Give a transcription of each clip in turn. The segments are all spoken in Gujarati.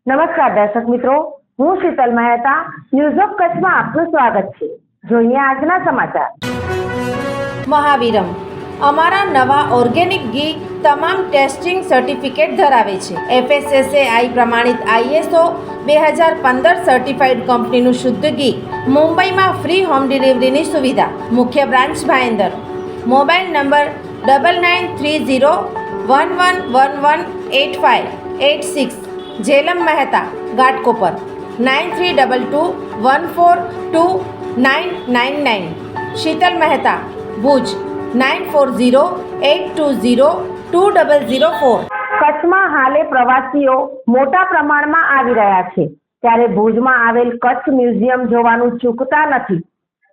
નમસ્કાર દર્શક મિત્રો, હું શીતલ મહેતા. ન્યૂઝ ઓફ કચ્છમાં આપનું સ્વાગત છે. જોઈએ આજના સમાચાર. મહાવીરમ અમારા નવા ઓર્ગેનિક ઘી તમામ ટેસ્ટિંગ સર્ટિફિકેટ ધરાવે છે. FSSAI પ્રમાણિત ISO 2015 સર્ટિફાઈડ કંપનીનું શુદ્ધ ઘી. મુંબઈમાં ફ્રી હોમ ડિલિવરીની સુવિધા. મુખ્ય branch Bhayandar. Mobile number 993011118586. Jhelam Mehta Ghatkopar 9322142999. Sheetal Mehta Bhuj 9408202004. કચ્છમાં હાલે પ્રવાસીઓ મોટા પ્રમાણમાં આવી રહ્યા છે, ત્યારે ભુજમાં આવેલ કચ્છ મ્યુઝિયમ જોવાનું ચૂકતા નથી.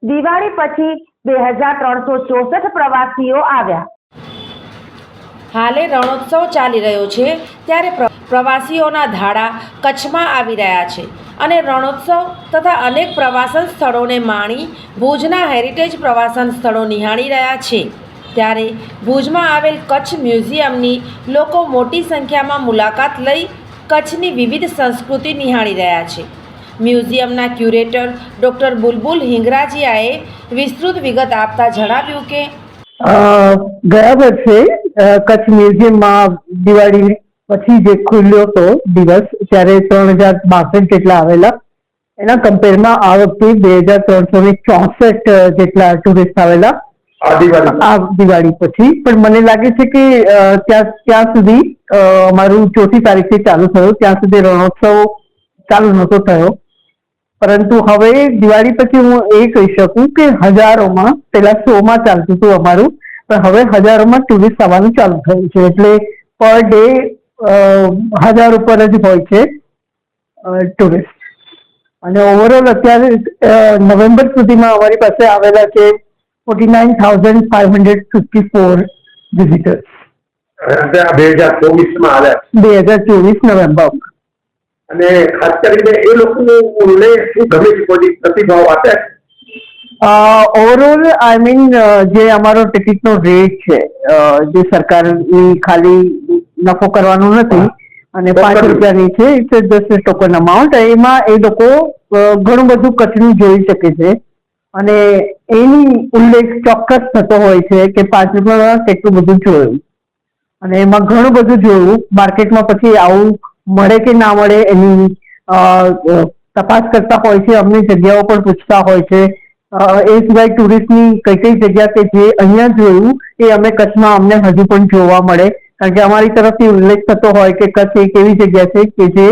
દિવાળી પછી 2364 પ્રવાસીઓ આવ્યા. હાલે રણોત્સવ ચાલી રહ્યો છે, ત્યારે પ્રવાસીઓના ધાડા કચ્છમાં આવી રહ્યા છે અને રણોત્સવ તથા અનેક પ્રવાસન સ્થળોને માણી ભુજના હેરિટેજ પ્રવાસન સ્થળો નિહાળી રહ્યા છે. ત્યારે ભુજમાં આવેલ કચ્છ મ્યુઝિયમની લોકો મોટી સંખ્યામાં મુલાકાત લઈ કચ્છની વિવિધ સંસ્કૃતિ નિહાળી રહ્યા છે. મ્યુઝિયમના ક્યુરેટર ડૉક્ટર બુલબુલ હિંગરાજીયાએ વિસ્તૃત વિગત આપતા જણાવ્યું કે ગયા વર્ષે કચ્છ મ્યુઝિયમમાં દિવાળી પછી જે ખુલ્યો હતો દિવસ, ત્યારે 3062 જેટલા આવેલા. એના કમ્પેરમાં આ વખતે 2364 જેટલા ટુરિસ્ટ આવેલા આ દિવાળી પછી. પણ મને લાગે છે કે ત્યાં સુધી અમારું 4મી તારીખથી ચાલુ થયું, ત્યાં સુધી રણોત્સવ ચાલુ નહોતો થયો. પરંતુ હવે દિવાળી પછી હું એ કહી શકું કે હજારોમાં, પેલા 100માં ચાલતું હતું અમારું, પણ હવે હજારોમાં ટુરિસ્ટ આવવાનું ચાલુ થયું છે. એટલે પર ડે 1000 ઉપર જ હોય છે ટુરિસ્ટ. અને ઓવરઓલ અત્યારે નવેમ્બર સુધીમાં અમારી પાસે આવેલા છે 49,554 વિઝિટર્સ. 2024 નવેમ્બરમાં. અને ખાસ કરીને એ લોકોને શું ગમે છે, કોઈ પ્રતિભાવ આપે? ઓવરઓલ આઈ મીન જે અમારો ટિકિટનો રેટ છે, જે સરકારની ખાલી નફો કરવાનું નથી અને 5 રૂપિયાની છે, ઇટ્સ જસ્ટ ટોકન અમાઉન્ટ. એમાં એ લોકો ઘણું બધું કચ્છનું જોઈ શકે છે અને એની ઉલ્લેખ ચોક્કસ થતો હોય છે કે 5 રૂપિયામાં કેટલું બધું જોયું અને એમાં ઘણું બધું જોયું. માર્કેટમાં પછી આવું મળે કે ના મળે એની તપાસ કરતા હોય છે, અમને જગ્યાઓ પણ પૂછતા હોય છે. એ સિવાય ટુરિસ્ટની કઈ કઈ જગ્યા કે જે અહીંયા જોયું એ અમે કચ્છમાં અમને હજુ પણ જોવા મળે, કારણ કે અમારી તરફથી ઉલ્લેખ થતો હોય કે કચ્છ એક એવી જગ્યા છે કે જે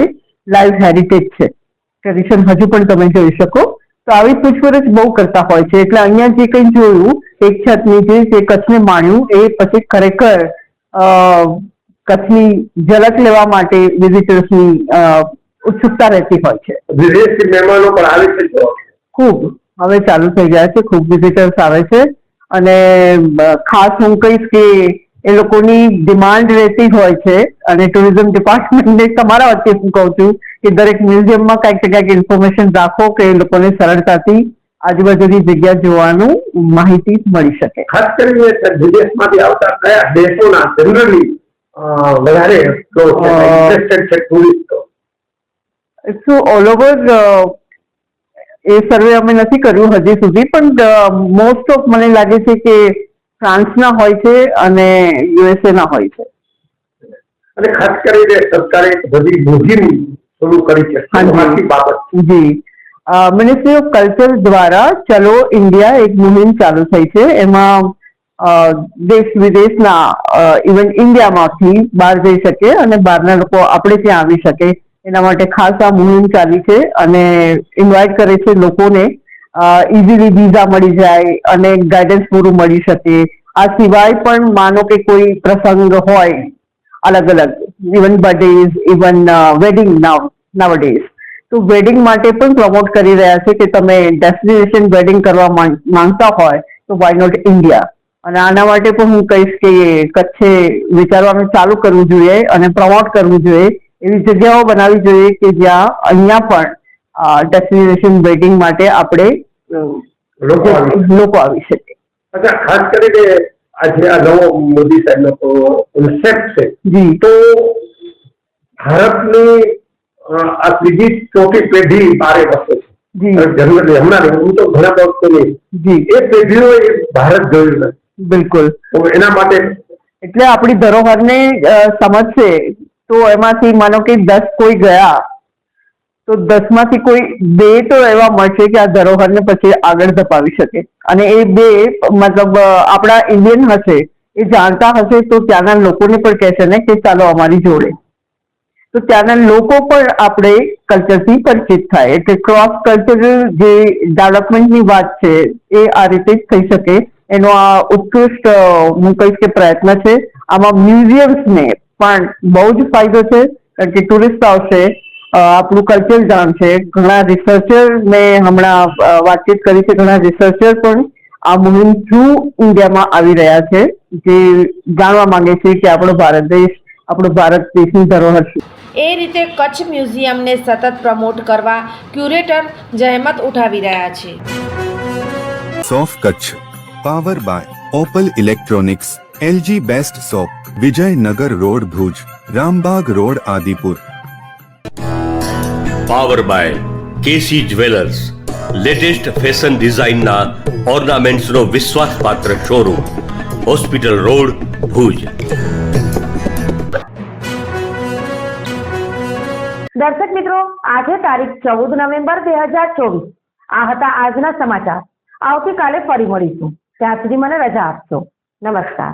લાઈવ હેરિટેજ છે, ટ્રેડિશન હજુ પણ તમે જોઈ શકો. તો આવી પૂછપરછ બહુ કરતા હોય છે. એટલે અહીંયા જે કંઈ જોયું એક છત નીચે જે કચ્છને માણ્યું એ પછી ખરેખર કચ્છની ઝલક લેવા માટે વિઝિટર્સની ઉત્સુકતા રહેતી હોય છે. વિદેશી મહેમાનો પણ આવે છે ખૂબ. હવે ચાલુ થઈ ગયા છે, ખૂબ વિઝિટર્સ આવે છે. અને ખાસ હું કહીશ કે એ લોકોની ડિમાન્ડ રહેતી હોય છે અને ટુરિઝમ ડિપાર્ટમેન્ટને તમારા વચ્ચે હું કહું છું કે દરેક મ્યુઝિયમમાં કંઈક ને કંઈક ઇન્ફોર્મેશન રાખો કે એ લોકોને સરળતાથી આજુબાજુની જગ્યા જોવાનું માહિતી મળી શકે. ખાસ કરીને વિદેશમાંથી આવતા કયા દેશોના જનરલી વધારે ઇન્ટરેસ્ટેડ છે ટુરિસ્ટો? સો ઓલ ઓવર એ સર્વે અમે નથી કર્યું હજી સુધી, પણ મોસ્ટ ઓફ મને લાગે છે કે ફ્રાન્સના હોય છે અને USA ના હોય છે. અને ખાસ કરીને સરકારે બધી મુહિમ શરૂ કરી છે. જી, મિનિસ્ટ્રી ઓફ કલ્ચર દ્વારા ચલો ઇન્ડિયા એક મુહિમ ચાલુ થઈ છે. એમાં દેશ વિદેશના ઇવન ઇન્ડિયામાંથી બહાર જઈ શકે અને બહારના લોકો આપણે ત્યાં આવી શકે, એના માટે ખાસ આ મુહિમ ચાલી છે. અને ઇન્વાઇટ કરે છે લોકોને, ઇઝીલી વિઝા મળી જાય અને ગાઈડન્સ પૂરું મળી શકે. આ સિવાય પણ માનો કે કોઈ પ્રસંગ હોય અલગ અલગ, ઇવન બર્થડેઝ, ઇવન વેડિંગ નાવડેઝ, તો વેડિંગ માટે પણ પ્રમોટ કરી રહ્યા છે કે તમે ડેસ્ટિનેશન વેડિંગ કરવા માંગતા હોય તો વાય નોટ ઇન્ડિયા. અને આના માટે પણ હું કહીશ કે કચ્છે વિચારવાનું ચાલુ કરવું જોઈએ અને પ્રમોટ કરવું જોઈએ. એવી જગ્યાઓ બનાવવી જોઈએ કે જ્યાં અહીંયા પણ ડેસ્ટિનેશન વેડિંગ માટે આપણે લોકો આવી શકે. અચ્છા, ખાસ કરીને આજે આ નવો મોદી સાહેબનો કોન્સેપ્ટ છે, જી, તો ભારતની આ ત્રીજી ચોથી પેઢી બારે વસે જી છે જનરલી હમણાં હું તો ઘણા વર્ષોની જી એ પેઢીઓ એ ભારત જોયું નથી બિલકુલ. તો એના માટે એટલે આપણી ધરોહરને સમજશે તો એમાંથી માનો કે 10 કોઈ ગયા તો 10 માંથી કોઈ 2 તો એવા મળશે કે આ ધરોહરને પછી આગળ ધપાવી શકે, અને એ 2 મતલબ આપણા ઇન્ડિયન હશે, એ જાણતા હશે તો ત્યાંના લોકોને પણ કહેશે ને કે ચાલો અમારી જોડે, તો ત્યાંના લોકો પણ આપણે કલ્ચરથી પરિચિત થાય. એટલે ક્રોસ કલ્ચરલ જે ડેવલપમેન્ટની વાત છે એ આ રીતે જ થઈ શકે. એનો આ ઉત્કૃષ્ટ હું કહીશ કે પ્રયત્ન છે. આમાં મ્યુઝિયમ્સને પણ બહુ જ ફાયદો છે, કારણ કે ટુરિસ્ટ આવશે, આપણું કલ્ચર જાણશે. ઘણા રિસર્ચર મેં હમણાં વાતચીત કરી છે, ઘણા રિસર્ચર પણ આ મુહિમ થ્રુ ઇન્ડિયામાં આવી રહ્યા છે, જે જાણવા માંગે છે કે આપણો ભારત દેશની ધરોહર છે. એ રીતે કચ્છ મ્યુઝિયમને સતત પ્રમોટ કરવા ક્યુરેટર જહેમત ઉઠાવી રહ્યા છે. સોફ Kutch power by Opal electronics, LG best shop, Vijaynagar road Bhuj, Rambagh road Adipur. Power by KC jewellers, latest fashion ડિઝાઇનના ઓર્નામેન્ટ્સનો વિશ્વાસપાત્ર શોરૂમ, હોસ્પિટલ રોડ ભુજ. દર્શક મિત્રો, આજે તારીખ 14 નવેમ્બર 2024. આ હતા આજના સમાચાર. આવતીકાલે ફરી મળીશું. ત્યાં સુધી મને રજા આપશો. નમસ્કાર.